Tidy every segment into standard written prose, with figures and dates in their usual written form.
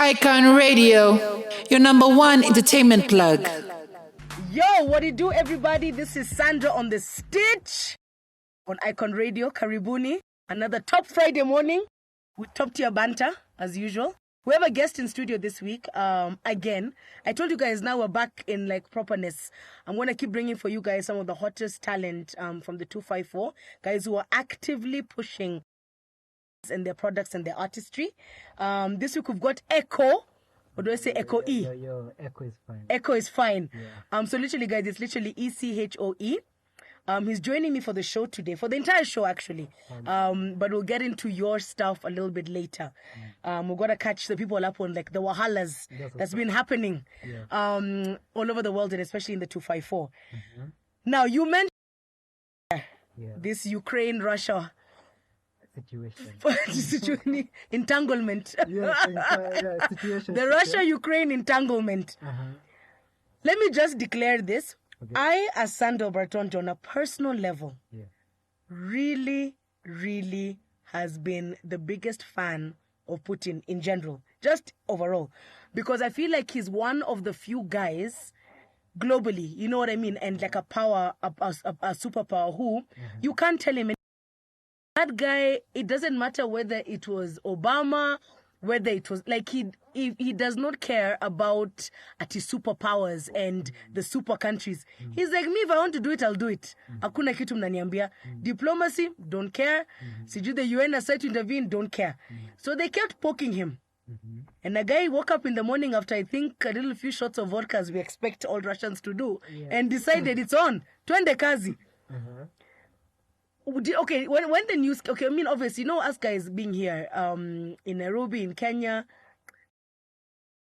Icon Radio, your number one entertainment plug. Yo, what it do, everybody? This is Sandra on the stage on Icon Radio, Karibuni. Another top Friday morning with top tier banter, as usual. We have a guest in studio this week. Again, I told you guys now we're back in like properness. I'm going to keep bringing for you guys some of the hottest talent from the 254. Guys who are actively pushing and their products and their artistry. This week we've got Echo. Or do I say Echo E? Yo, Echo is fine. Echo is fine. Yeah. So literally, guys, it's literally ECHOE. He's joining me for the show today, for the entire show actually. But we'll get into your stuff a little bit later. We're gonna catch the people up on like the wahalas that's been happening all over the world and especially in the 254. Now you mentioned this Ukraine-Russia situation. Entanglement. Situation. The Russia-Ukraine entanglement. Let me just declare this. Okay. I, as Sandra Barton, on a personal level, really, really has been the biggest fan of Putin in general, just overall. Because I feel like he's one of the few guys globally, you know what I mean, and like a power, a superpower who you can't tell him. That guy, it doesn't matter whether it was Obama, whether it was like he does not care about his superpowers and the super countries. He's like, me, if I want to do it, I'll do it. Hakuna kitu mnaniambia. Diplomacy, don't care. Siju the UN decided to intervene, don't care. So they kept poking him. And a guy woke up in the morning after, I think, a little few shots of vodka, as we expect all Russians to do, and decided it's on. Twende kazi. Okay, when the news... Okay, I mean, obviously, you know, us guys being here in Nairobi, in Kenya,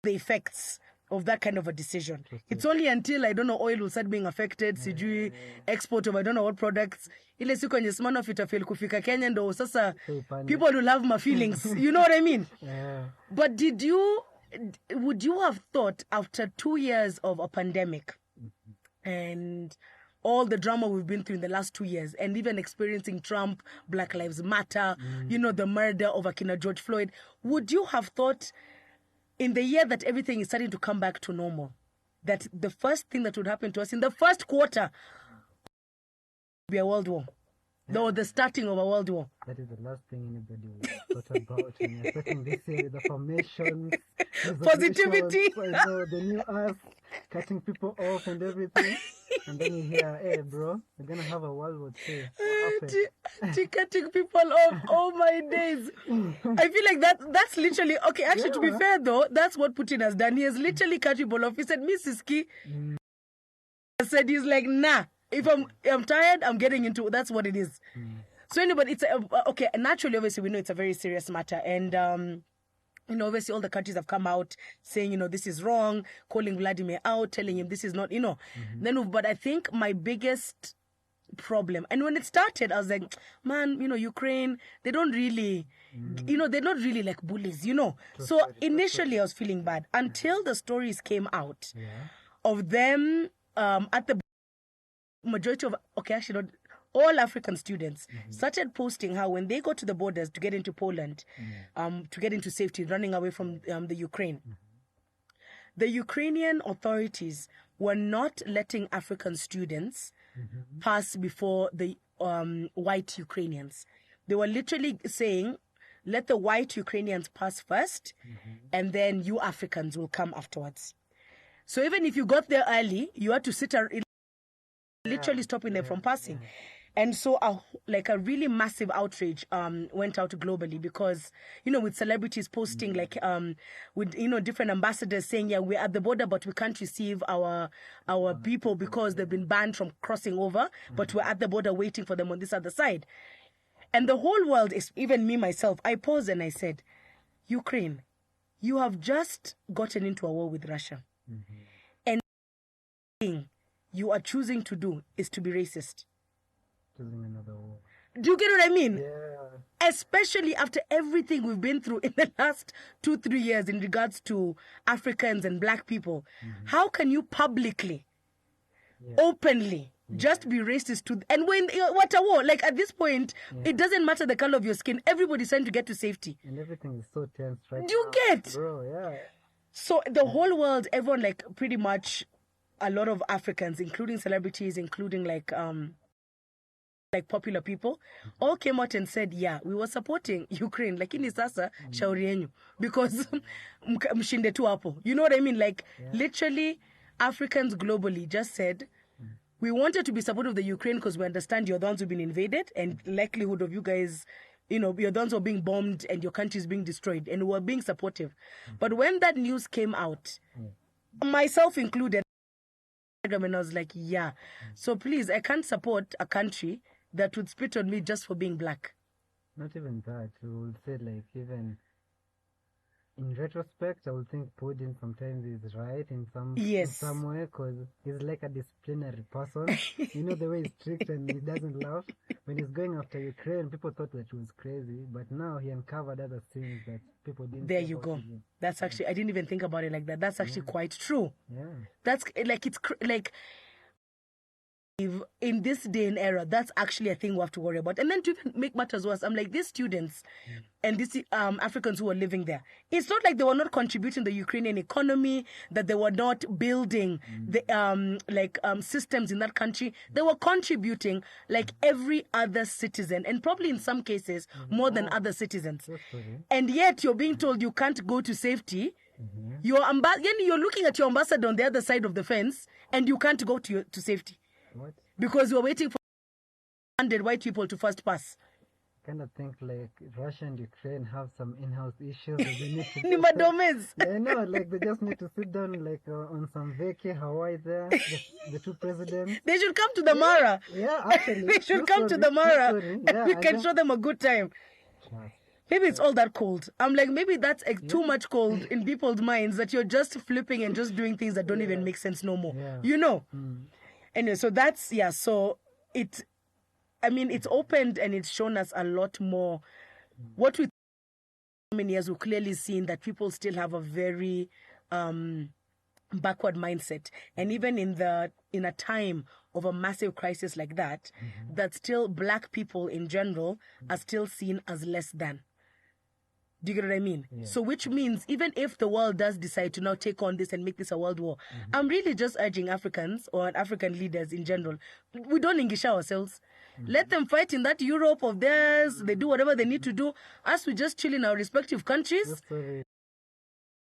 the effects of that kind of a decision. It's only until, I don't know, oil will start being affected, sijui, export of I don't know what products. Ile siku kwenye smano fitafil kufika Kenya ndo sasa people will have my feelings. You know what I mean? But would you have thought after 2 years of a pandemic and all the drama we've been through in the last 2 years, and even experiencing Trump, Black Lives Matter, you know, the murder of Akina George Floyd, would you have thought in the year that everything is starting to come back to normal, that the first thing that would happen to us in the first quarter would be a world war? Or the starting of a world war? That is the last thing anybody thought about when you're starting this year, the formations, positivity, the new us, cutting people off and everything. And then you hear, hey bro, we're going to have a World War II. Cutting people off, oh my days. I feel like that's literally, okay, actually to be fair though, that's what Putin has done. He has literally cut people off. He said, Mrs. Ki, said he's like, nah. If I'm tired, I'm getting into that's what it is. So anybody, it's okay. Naturally, obviously, we know it's a very serious matter, and you know, obviously, all the countries have come out saying, you know, this is wrong, calling Vladimir out, telling him this is not, you know. But I think my biggest problem, and when it started, I was like, man, you know, Ukraine, they don't really, you know, they're not really like bullies, you know. So initially, I was feeling bad until the stories came out of them at the majority of, okay, actually not all African students started posting how when they go to the borders to get into Poland, to get into safety, running away from the Ukraine, the Ukrainian authorities were not letting African students pass before the white Ukrainians. They were literally saying, let the white Ukrainians pass first, and then you Africans will come afterwards. So even if you got there early, you had to sit literally stopping them from passing. And so a really massive outrage went out globally because, you know, with celebrities posting like with, you know, different ambassadors saying, yeah, we're at the border, but we can't receive our people because they've been banned from crossing over, but we're at the border waiting for them on this other side. And the whole world, even me myself, I paused and I said, Ukraine, you have just gotten into a war with Russia. And you are choosing to do is to be racist. Choosing another war. Do you get what I mean? Yeah. Especially after everything we've been through in the last 2-3 years in regards to Africans and black people. How can you publicly, openly, Just be racist to... And when... What a war. Like, at this point, it doesn't matter the color of your skin. Everybody's trying to get to safety. And everything is so tense right Do you now. get? Bro, yeah. So the whole world, everyone, like, pretty much a lot of Africans, including celebrities, including, like popular people, all came out and said, yeah, we were supporting Ukraine. Lakini sasa, shauri yenyu. Because mshinde tu hapo. You know what I mean? Like, literally, Africans globally just said, we wanted to be supportive of the Ukraine because we understand you're the ones who've been invaded and likelihood of you guys, you're the ones who are being bombed and your country is being destroyed, and we're being supportive. But when that news came out, myself included, and I was like, yeah. So please, I can't support a country that would spit on me just for being black. Not even that. We would say, like, even in retrospect, I would think Putin sometimes is right in some way, because he's like a disciplinary person. You know, the way he's strict and he doesn't laugh. When he's going after Ukraine, people thought that he was crazy, but now he uncovered other things that people didn't. There you go. That's actually, I didn't even think about it like that. That's actually quite true. Yeah. That's like, it's like, in this day and era, that's actually a thing we have to worry about. And then to even make matters worse, I'm like, these students and these Africans who are living there, it's not like they were not contributing the Ukrainian economy, that they were not building the systems in that country. They were contributing like every other citizen, and probably in some cases more than other citizens. And yet you're being told you can't go to safety. You're looking at your ambassador on the other side of the fence, and you can't go to safety. What? Because we're waiting for 100 white people to first pass. Kind of think like Russia and Ukraine have some in-house issues that they need to I know, like they just need to sit down like on some vacay Hawaii there, the two presidents. They should come to the Mara. Yeah, actually. They should come to the Mara. Yeah, we can show them a good time. Maybe it's all that cold. I'm like, maybe that's too much cold in people's minds that you're just flipping and just doing things that don't even make sense no more. Yeah. You know? Anyway, so that's, so it's opened and it's shown us a lot more. What we many years, we've clearly seen that people still have a very backward mindset. And even in a time of a massive crisis like that, that still black people in general are still seen as less than. Do you get what I mean? Yeah. So which means even if the world does decide to now take on this and make this a world war, I'm really just urging Africans or African leaders in general, we don't English ourselves. Let them fight in that Europe of theirs. They do whatever they need to do. Us, we just chill in our respective countries.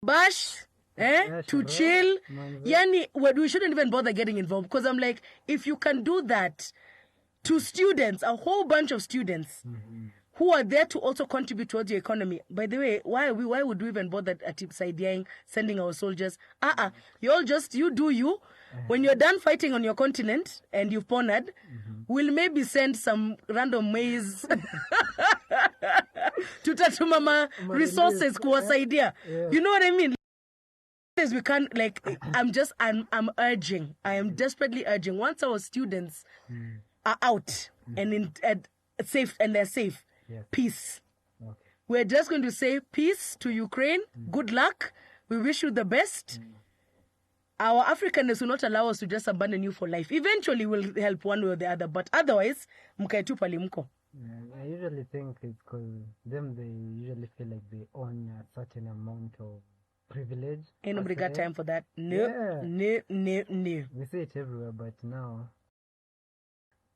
Bash, to chill. Yani, we shouldn't even bother getting involved. Because I'm like, if you can do that to students, a whole bunch of students, who are there to also contribute towards your economy. By the way, why would we even bother at Tipsaidiang sending our soldiers? You do you. When you're done fighting on your continent and you've pondered, we'll maybe send some random maize to Tatumama resources kuwasaidia. You know what I mean? We can't, like, I'm urging, I am desperately urging, once our students are out and safe, and they're safe, peace. Okay. We're just going to say peace to Ukraine. Good luck. We wish you the best. Our Africanness will not allow us to just abandon you for life. Eventually, we'll help one way or the other. But otherwise, mkae tu pale mko. I usually think it's because they usually feel like they own a certain amount of privilege. Ain't nobody got time for that. No. We see it everywhere, but now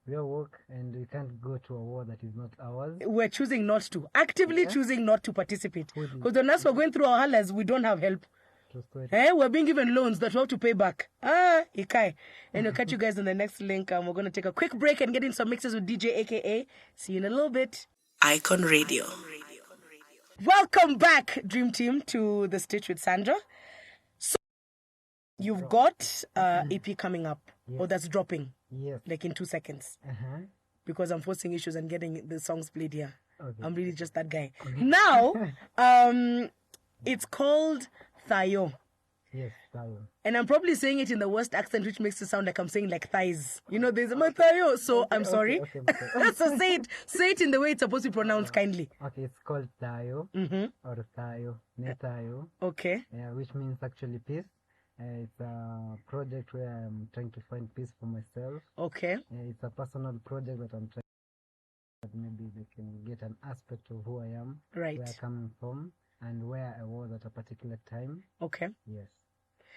we are woke and we can't go to a war that is not ours. We're choosing not to. Actively choosing not to participate. Because unless we're going through our halas, we don't have help. We're being given loans that we have to pay back. Ikai. And we'll catch you guys in the next link. We're going to take a quick break and get in some mixes with DJ AKA. See you in a little bit. Icon Radio. Welcome back, Dream Team, to The Stitch with Sandra. So, you've got EP coming up, or that's dropping. Yes. Like in 2 seconds. Because I'm forcing issues and getting the songs played here. Okay. I'm really just that guy. Now, it's called Thayo. Yes, Thayo. And I'm probably saying it in the worst accent, which makes it sound like I'm saying like thighs. You know, there's my Thayo. So I'm sorry. Okay. So say it in the way it's supposed to be pronounced kindly. Okay, it's called Thayo or Thayo, ne Thayo. Okay. Yeah, which means actually peace. It's a project where I'm trying to find peace for myself. Okay. It's a personal project that I'm trying that maybe they can get an aspect of who I am, right, where I'm coming from, and where I was at a particular time. Okay. Yes.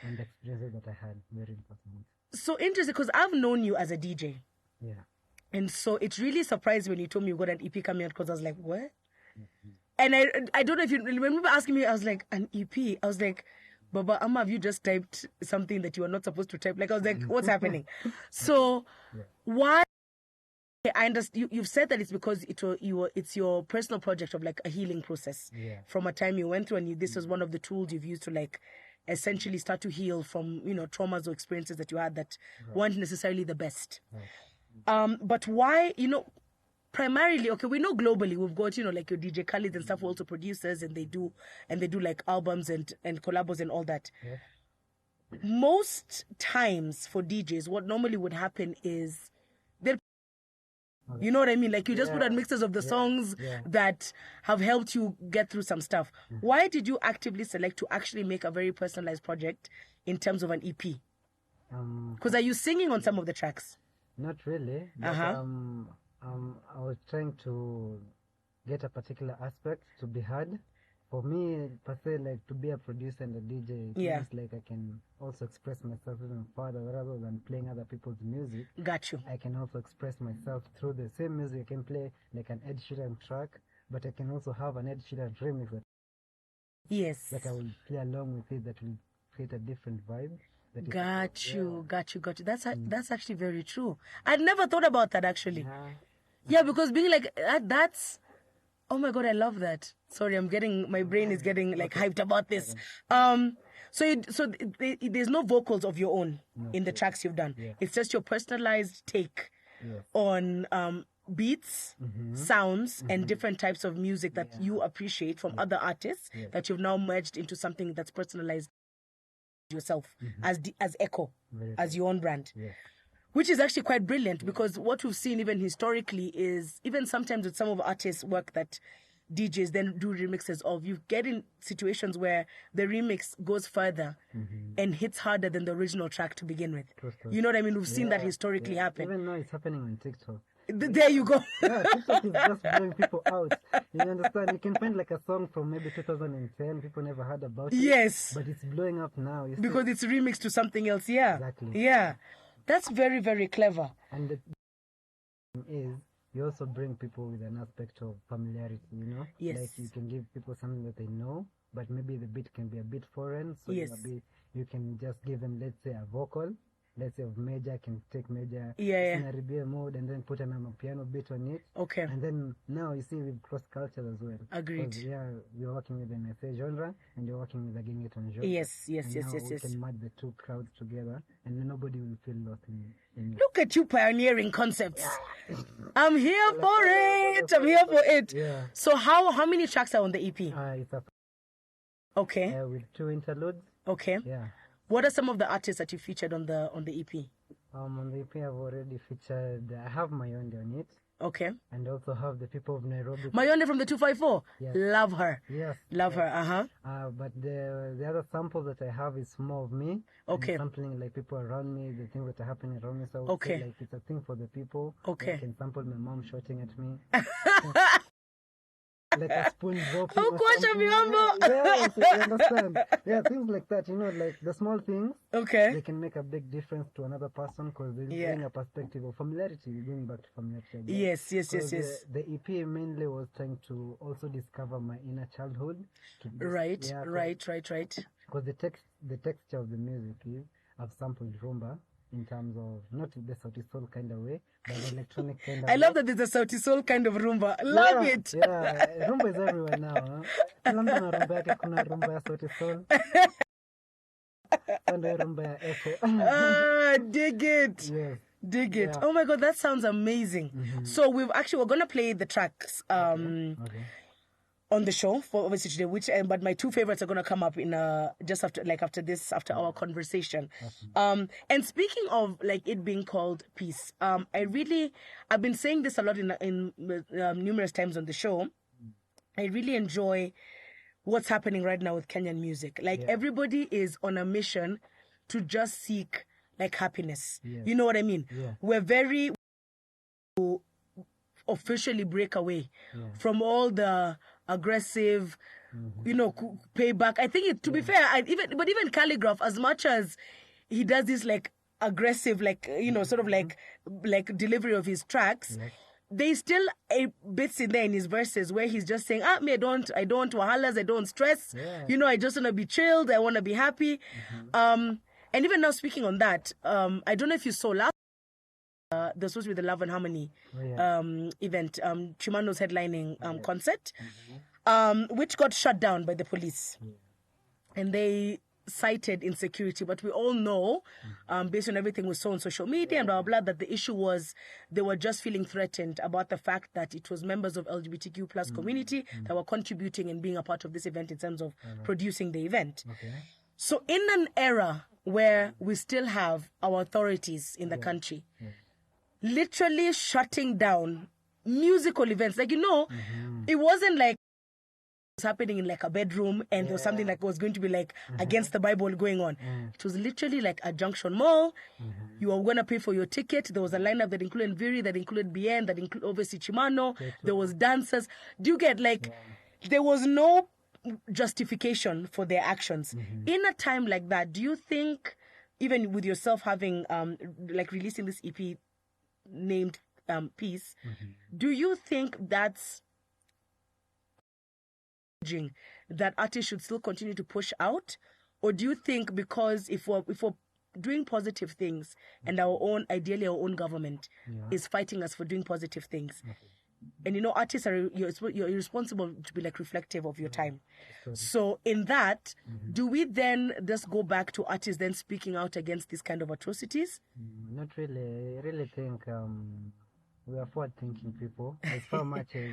And the experiences that I had, very important. So interesting, because I've known you as a DJ. Yeah. And so it really surprised when you told me you got an EP coming out, because I was like, what? And I don't know if you remember asking me, I was like, an EP? I was like, Baba, have you just typed something that you were not supposed to type? Like, I was like, what's happening? So why? I understand you've said that it's because it's your personal project of like a healing process from a time you went through, and this was one of the tools you've used to like essentially start to heal from traumas or experiences that you had that weren't necessarily the best. But why, primarily, okay, we know globally we've got, like your DJ Khalid and stuff who also producers, and they do like albums and collabos and all that. Yeah. Most times for DJs, what normally would happen is you know what I mean? Like you just put out mixes of the songs that have helped you get through some stuff. Why did you actively select to actually make a very personalized project in terms of an EP? Because are you singing on some of the tracks? Not really. But, I was trying to get a particular aspect to be heard. For me, per se, like to be a producer and a DJ, it means like I can also express myself even further rather than playing other people's music. Got you. I can also express myself through the same music. I can play like an Ed Sheeran track, but I can also have an Ed Sheeran remix that I will play along with it that will create a different vibe. Got you. That's actually very true. I'd never thought about that actually. Yeah, because being like that's, oh my God, I love that. Sorry, my brain is getting like hyped about this. So there's no vocals of your own in the tracks you've done. It's just your personalized take on beats, sounds, and different types of music that you appreciate from other artists that you've now merged into something that's personalized yourself as Echo, as your own brand. Which is actually quite brilliant, because what we've seen even historically is, even sometimes with some of artists' work that DJs then do remixes of, you get in situations where the remix goes further and hits harder than the original track to begin with. You know what I mean? We've seen that historically happen. Even now it's happening on TikTok. There you go. TikTok is just blowing people out. You understand? You can find like a song from maybe 2010, people never heard about it. Yes. But it's blowing up now. Because it's remixed to something else, Exactly. Yeah. That's very, very clever. And the is you also bring people with an aspect of familiarity, Yes. Like you can give people something that they know, but maybe the beat can be a bit foreign. So you can just give them, let's say, a vocal. Let's say of major, can take major scenario mode and then put a piano beat on it. Okay. And then now you see we've crossed cultures as well. Agreed. You're working with an SA genre and you're working with a reggaeton genre. Yes. We can merge the two crowds together and then nobody will feel lost in it. Look at you pioneering concepts. I'm here for it. Yeah. So how many tracks are on the EP? It's okay. With 2 interludes. Okay. Yeah. What are some of the artists that you featured on the EP? On the EP I've already featured, I have Mayonde on it. Okay. And also have the people of Nairobi. Mayonde from the 254? Yes. Love her. Yes. Love her, But the other sample that I have is more of me. Okay. Sampling like people around me, the things that are happening around me. So I would say like it's a thing for the people. Okay. I can sample my mom shouting at me. Like a spoon dropping. Yes, you understand. Yeah, things like that, like the small things. Okay. They can make a big difference to another person because they bring a perspective of familiarity. We're going back to familiarity again. Yes. The EP mainly was trying to also discover my inner childhood. Right. Because the texture of the music is, I've sampled rumba. In terms of not the Sauti Soul kind of way, but the electronic kind of I love that there's a Sauti Soul kind of rumba. Love it. Yeah, rumba is everywhere now. Kila mtu na rumba yake, kuna rumba ya Sauti Soul. And rumba ya Echo. Dig it. Yes. Dig it. Oh my God, that sounds amazing. So we're going to play the tracks on the show for obviously today, but my 2 favorites are going to come up in just after our conversation. And speaking of like it being called peace, I've been saying this a lot in numerous times on the show. I really enjoy what's happening right now with Kenyan music. Like everybody is on a mission to just seek like happiness. Yes. You know what I mean? Yeah. We're very officially break away from all the aggressive, payback. I think to be fair, even Calligraph, as much as he does this like aggressive, like sort of like delivery of his tracks. Yes. There's still a bits in there in his verses where he's just saying, me, I don't wahalas, I don't stress. Yeah. I just want to be chilled. I want to be happy. And even now, speaking on that, I don't know if you saw last there's supposed to be the Love and Harmony event, Chimano's headlining concert, which got shut down by the police. And they cited insecurity, but we all know, based on everything we saw on social media and blah, blah, blah, that the issue was they were just feeling threatened about the fact that it was members of LGBTQ plus community that were contributing and being a part of this event in terms of producing the event. Okay. So in an era where we still have our authorities in the country literally shutting down musical events, like, it wasn't like was happening in like a bedroom and there was something like was going to be like against the Bible going on. It was literally like a junction mall. You were going to pay for your ticket. There was a lineup that included Viri, that included Bien, that included obviously Chimano. There was dancers. Do you get like, there was no justification for their actions. In a time like that, do you think, even with yourself having like releasing this EP named Peace, do you think that's that artists should still continue to push out? Or do you think because if we're doing positive things and ideally our own government is fighting us for doing positive things, and artists you're responsible to be like reflective of your time. So in that, do we then just go back to artists then speaking out against these kind of atrocities? Not really. I really think we are forward-thinking people as far much as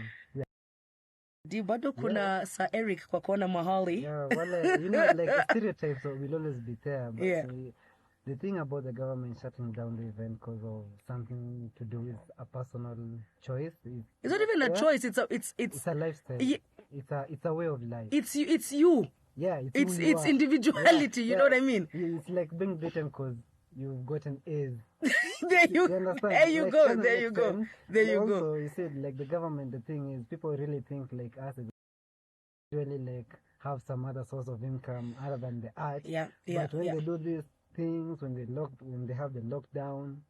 Di bado kuna Sir Eric kwa kona mahali. Yeah, well, like the stereotypes will always be there. But the thing about the government shutting down the event because of something to do with a personal choice it's not even a choice. It's a lifestyle. It's a way of life. It's you. Yeah, it's individuality. You know what I mean? It's like being beaten because you've gotten A's. There you go. There you go. Also, you said like the government. The thing is, people really think like us really like have some other source of income other than the art. But when they do these things, when they have the lockdown,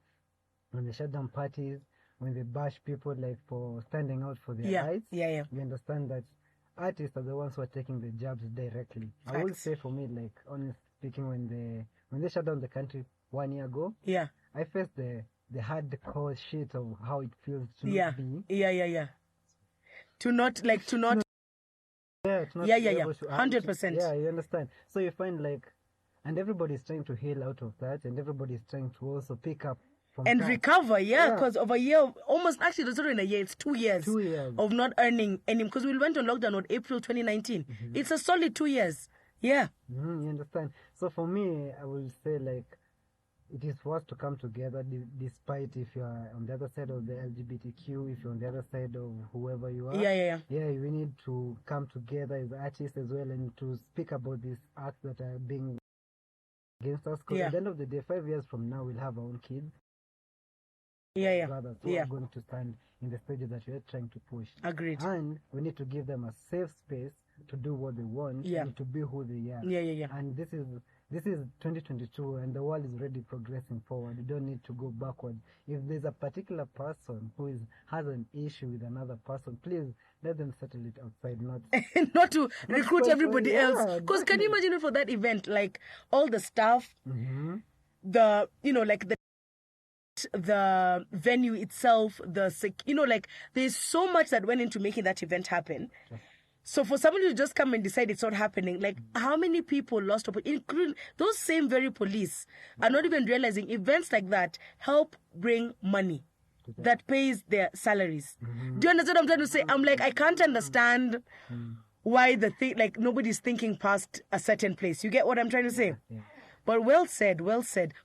when they shut down parties, when they bash people like for standing out for their rights, we understand that artists are the ones who are taking the jabs directly. Facts. I would say for me, like honestly speaking, when they shut down the country 1 year ago, I faced the hardcore shit of how it feels to not be. To not 100%. Yeah, you understand. So you find like, and everybody's trying to heal out of that, and everybody's trying to also pick up from and that. Recover, because of a year, almost actually, it's not in a year, it's 2 years, of not earning any, because we went on lockdown on April 2019. It's a solid 2 years. You understand. So for me, I will say like, it is for us to come together despite if you are on the other side of the LGBTQ, if you're on the other side of whoever you are. We need to come together as artists as well and to speak about these acts that are being against us. Because at the end of the day, 5 years from now, we'll have our own kids. Brothers who are going to stand in the stages that we're trying to push. Agreed. And we need to give them a safe space to do what they want and to be who they are. And this is 2022 and the world is already progressing forward. You don't need to go backward. If there's a particular person who has an issue with another person, please let them settle it outside, not to recruit everybody else. Because can you imagine for that event, like all the staff, the venue itself, like there's so much that went into making that event happen. So for somebody to just come and decide it's not happening, like how many people lost, including those same very police, are not even realizing events like that help bring money that pays their salaries. Do you understand what I'm trying to say? I'm like, I can't understand why like nobody's thinking past a certain place. You get what I'm trying to say? But well said.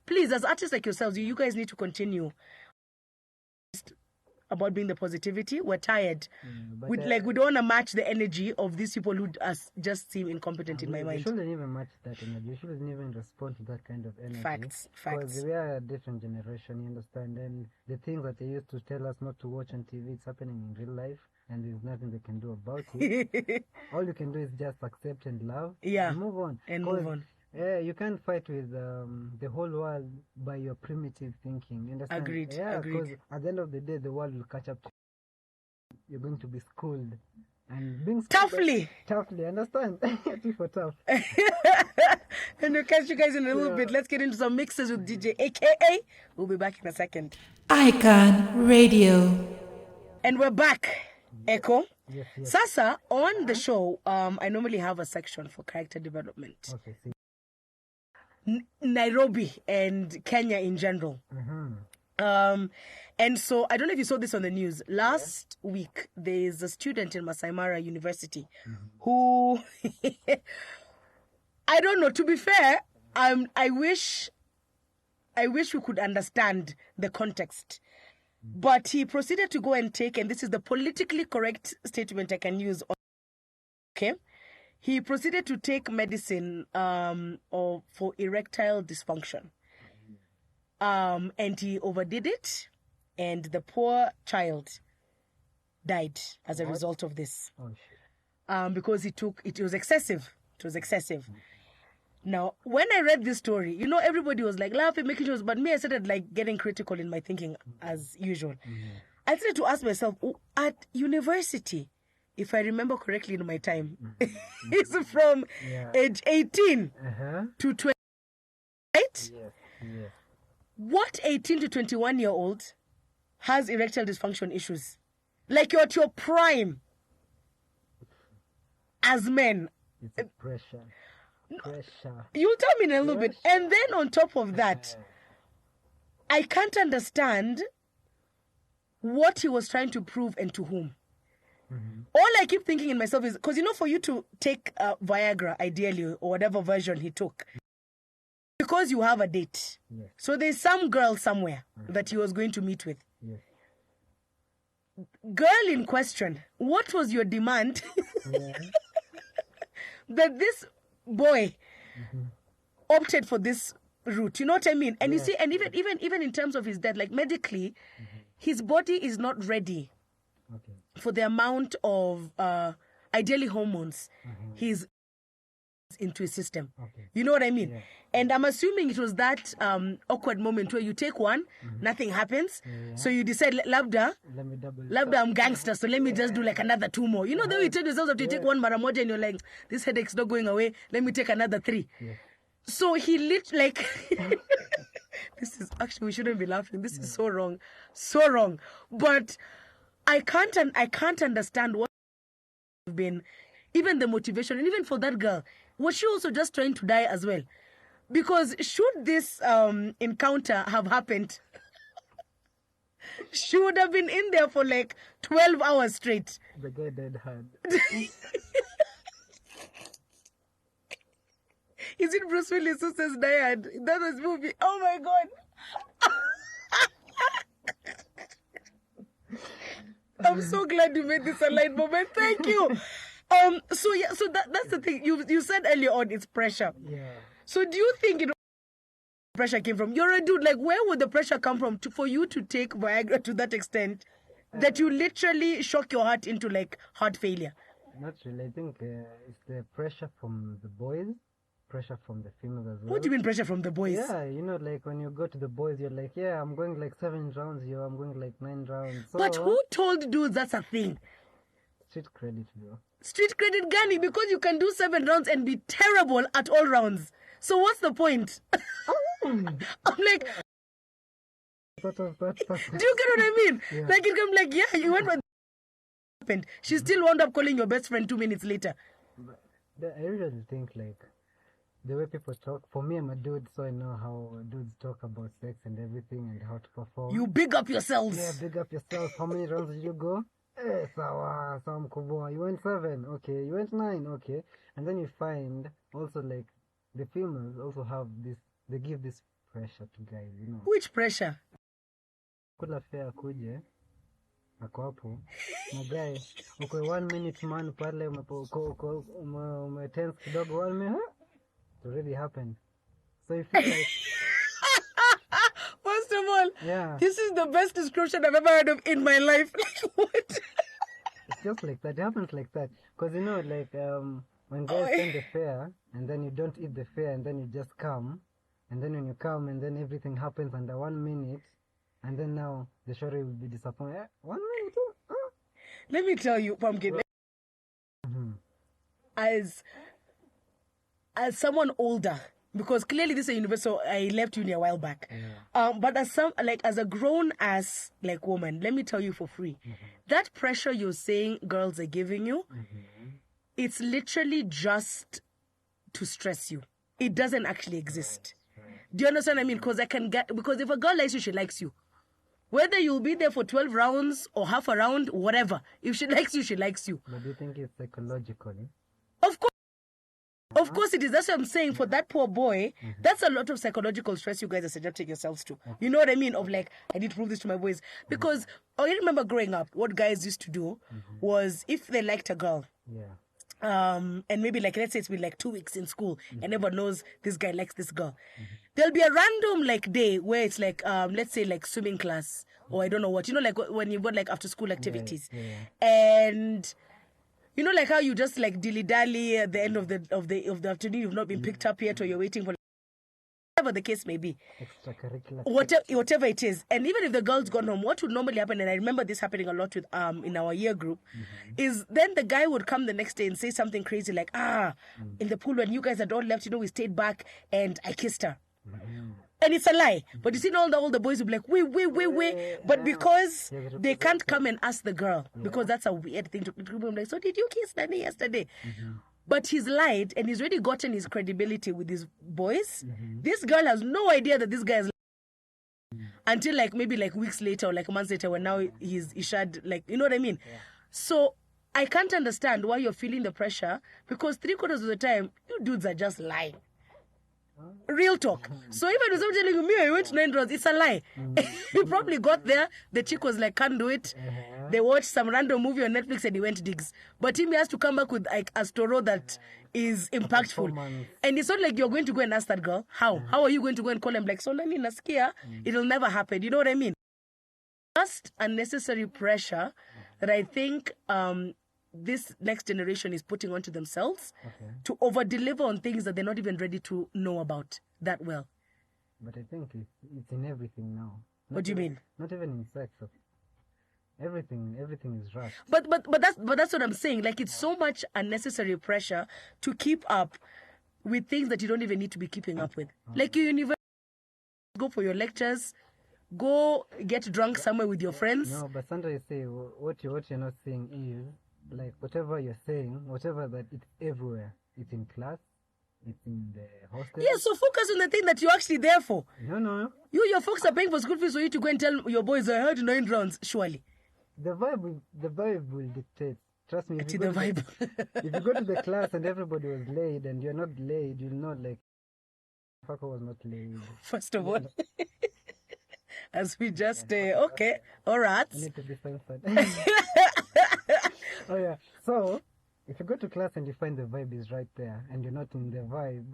Please, as artists like yourselves, you guys need to continue about being the positivity. We're tired. But, We don't want to match the energy of these people who just seem incompetent in my You mind. shouldn't even match that energy. You shouldn't even respond to that kind of energy. Facts. Because we are a different generation, you understand? And the things that they used to tell us not to watch on TV, it's happening in real life, and there's nothing they can do about it. All you can do is just accept and love. Yeah. And move on. Yeah, you can't fight with the whole world by your primitive thinking. You understand? Agreed. Yeah, because at the end of the day, the world will catch up to you. You're going to be schooled. And being schooled toughly, understand? T for tough. And we'll catch you guys in a little bit. Let's get into some mixes with DJ AKA. We'll be back in a second. Icon Radio. And we're back. Echo. Yes. Sasa, on the show, I normally have a section for character development. Okay, see. Nairobi and Kenya in general. And so, I don't know if you saw this on the news. Last week, there's a student in Masai Mara University who, I don't know, to be fair, I wish we could understand the context. But he proceeded to go and take, and this is the politically correct statement I can use. Okay? He proceeded to take medicine for erectile dysfunction. And he overdid it, and the poor child died as a result of this. Oh, shit. Because it was excessive. It was excessive. Now, when I read this story, everybody was like laughing, making jokes, but me, I started like getting critical in my thinking as usual. I started to ask myself, at university, if I remember correctly in my time, it's from age 18 to 20, right? Yes. What 18 to 21-year-old has erectile dysfunction issues? Like you're at your prime as men. It's a pressure. You'll tell me in a little bit. And then on top of that, I can't understand what he was trying to prove and to whom. All I keep thinking in myself is, because for you to take Viagra, ideally, or whatever version he took, because you have a date. Yes. So there's some girl somewhere that he was going to meet with. Yes. Girl in question, what was your demand that this boy opted for this route? You know what I mean? And you see, and even in terms of his death, like medically, his body is not ready for the amount of ideally hormones he's into his system. You know what I mean? And I'm assuming it was that awkward moment where you take one, nothing happens, so you decide, labda I'm gangster, so let me just do like another 2 more. Then you tell yourself that you take one maramoja and you're like, this headache's not going away, let me take another 3. So he like this is actually, we shouldn't be laughing, this is so wrong, but I can't understand what have been, even the motivation, and even for that girl, was she also just trying to die as well? Because should this encounter have happened, she would have been in there for like 12 hours straight. The guy died hard. Is it Bruce Willis who says die hard? That was movie. Oh my God. I'm so glad you made this a light moment. Thank you. So that's the thing. You said earlier on, it's pressure. Yeah. So do you think pressure came from? You're a dude. Like, where would the pressure come from for you to take Viagra to that extent that you literally shock your heart into like heart failure? Not really. I think it's the pressure from the boys, pressure from the females as well. What do you mean pressure from the boys? Yeah, like when you go to the boys, you're like, yeah, I'm going like 7 rounds here, I'm going like 9 rounds. So, but who told dudes that's a thing? Street credit, bro. Street credit, Gani, because you can do 7 rounds and be terrible at all rounds. So what's the point? I'm like, do you get what I mean? Yeah. Like it can be like, yeah, you went with happened. She still wound up calling your best friend 2 minutes later. But I really think like the way people talk. For me, I'm a dude, so I know how dudes talk about sex and everything and how to perform. You big up yourselves. Yeah, big up yourself. How many rounds did you go? Sawa, some kuboa. You went 7, okay. You went 9, okay. And then you find also like the females also have this. They give this pressure to guys, Which pressure? Kula fair kuje. ako hapo magae uko 1 minute man pale umetense kidogo 1 minute it already happened. So you feel like first of all, yeah, this is the best description I've ever heard of in my life. Like, what? It's just like that. It happens like that. Because, you know, like, when guys send the fare, and then you don't eat the fare, and then you just come, and then when you come, and then everything happens under 1 minute, and then now the shorty will be disappointed. 1 minute? Let me tell you, Pumpkin, as someone older, because clearly this is a university, so I left uni a while back. Yeah. But as a grown ass woman, let me tell you for free, that pressure you're saying girls are giving you, it's literally just to stress you. It doesn't actually exist. Do you understand what I mean? Because if a girl likes you, she likes you. Whether you'll be there for 12 rounds or half a round, whatever. If she likes you, she likes you. But do you think it's psychological? Of course. Of course it is. That's what I'm saying. For that poor boy, that's a lot of psychological stress you guys are subjecting yourselves to. You know what I mean? Of like, I need to prove this to my boys. Because I remember growing up, what guys used to do was if they liked a girl, and maybe like, let's say it's been like 2 weeks in school and everyone knows this guy likes this girl. There'll be a random like day where it's like, let's say like swimming class or I don't know what, you know, like when you've got like after school activities. And you know, like how you just like dilly-dally at the end of the afternoon, you've not been picked up yet or you're waiting for whatever the case may be. Extracurricular. Whatever it is. And even if the girl's gone home, what would normally happen, and I remember this happening a lot with in our year group, is then the guy would come the next day and say something crazy like, in the pool when you guys had all left, you know, we stayed back and I kissed her. And it's a lie. But you see, all the boys will be like, wait. But because they can't come and ask the girl, because that's a weird thing to be like, so did you kiss Danny yesterday? But he's lied and he's already gotten his credibility with his boys. This girl has no idea that this guy is until like maybe like weeks later or like months later when now he shared, like, you know what I mean? So I can't understand why you're feeling the pressure, because 3/4 of the time, you dudes are just lying. Real talk. So even if someone telling me I went to 9 rounds, it's a lie. You probably got there, the chick was like, can't do it. They watched some random movie on Netflix and he went digs. But him has to come back with like a story that is impactful. And it's not like you're going to go and ask that girl. How? How are you going to go and call him like, so Nani Naskia? It'll never happen. You know what I mean? Just unnecessary pressure that I think this next generation is putting onto themselves to over-deliver on things that they're not even ready to know about that well. But I think it's in everything now. What do you mean? Not even in sex. Everything is rushed. But that's what I'm saying. Like, it's so much unnecessary pressure to keep up with things that you don't even need to be keeping up with. Like, you university, go for your lectures, go get drunk somewhere with your friends. No, but Sandra, you say what you're not saying is, like, whatever you're saying, whatever that it's everywhere. It's in class, it's in the hostel. Yeah, so focus on the thing that you're actually there for. No. Your folks are paying for school fees for you to go and tell your boys, I heard 9 rounds, surely. The vibe will dictate. Trust me. If you the vibe. if you go to the class and everybody was laid and you're not laid, you'll know, like, fucker was not laid. First of all, as we just, okay, all right. I need to be censored. Oh yeah. So if you go to class and you find the vibe is right there and you're not in the vibe,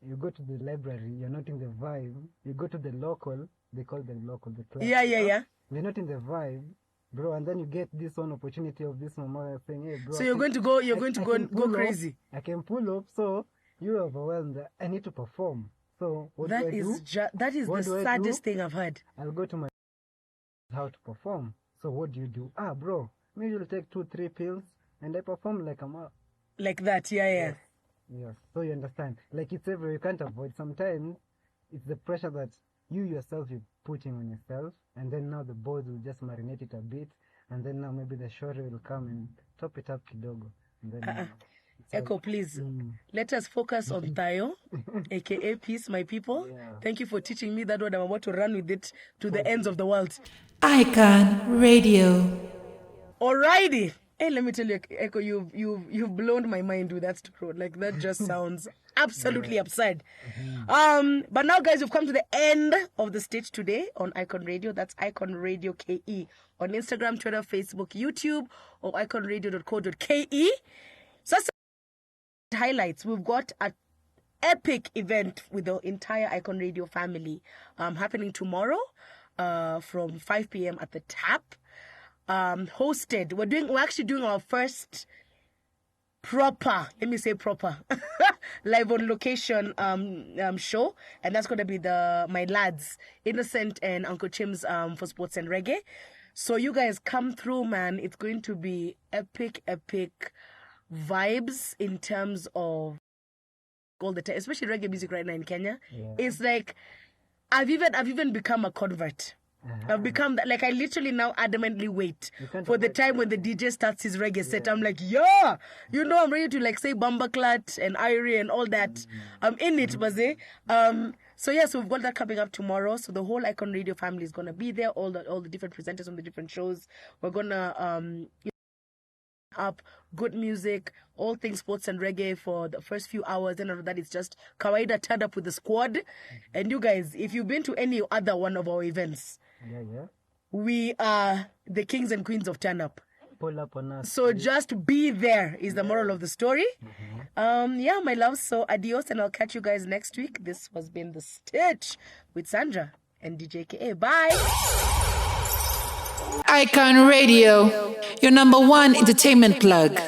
you go to the library, you're not in the vibe, you go to the local, they call them local, the class. Yeah. You're not in the vibe, bro, and then you get this one opportunity of this mama saying, hey bro. So you're going to go crazy. I can pull up, so you're overwhelmed. I need to perform. So what do I do? That is the saddest thing I've heard. I'll go to my how to perform. So what do you do? Bro, maybe you'll take 2-3 pills and I perform like I'm up. Like that, yeah. Yes. So you understand. Like, it's everywhere, you can't avoid. Sometimes it's the pressure that you yourself you're putting on yourself, and then now the boys will just marinate it a bit, and then now maybe the shore will come and top it up kidogo. And then Echo, please, let us focus on Tayo, aka peace, my people. Yeah. Thank you for teaching me that word. I'm about to run with it to the ends of the world. Icon Radio. Alrighty. Hey, let me tell you, Echo, you've blown my mind with that story. Like, that just sounds absolutely absurd. But now, guys, we've come to the end of the stage today on Icon Radio. That's Icon Radio KE on Instagram, Twitter, Facebook, YouTube, or iconradio.co.ke. So that's the highlights. We've got an epic event with the entire Icon Radio family happening tomorrow from 5 p.m. at the Tap. Hosted. We're actually doing our first proper live on location show, and that's going to be my lads Innocent and Uncle Chim's for sports and reggae. So you guys come through, man. It's going to be epic vibes in terms of all the time, especially reggae music right now in Kenya. It's like I've even become a convert. I've become like, I literally now adamantly wait for the time when the DJ starts his reggae set. I'm like, yeah, I'm ready to like say Bumbaclat and Irie and all that. I'm in it, Baze. So we've got that coming up tomorrow. So the whole Icon Radio family is gonna be there. All the different presenters from the different shows. We're gonna up good music, all things sports and reggae for the first few hours. Then after that, it's just Kawaida turned up with the squad. And you guys, if you've been to any other one of our events, we are the kings and queens of turn up. Pull up on us. So just be there is the moral of the story. My love. So adios, and I'll catch you guys next week. This has been The Stitch with Sandra and DJ KA. Bye. Icon Radio, your number one entertainment plug.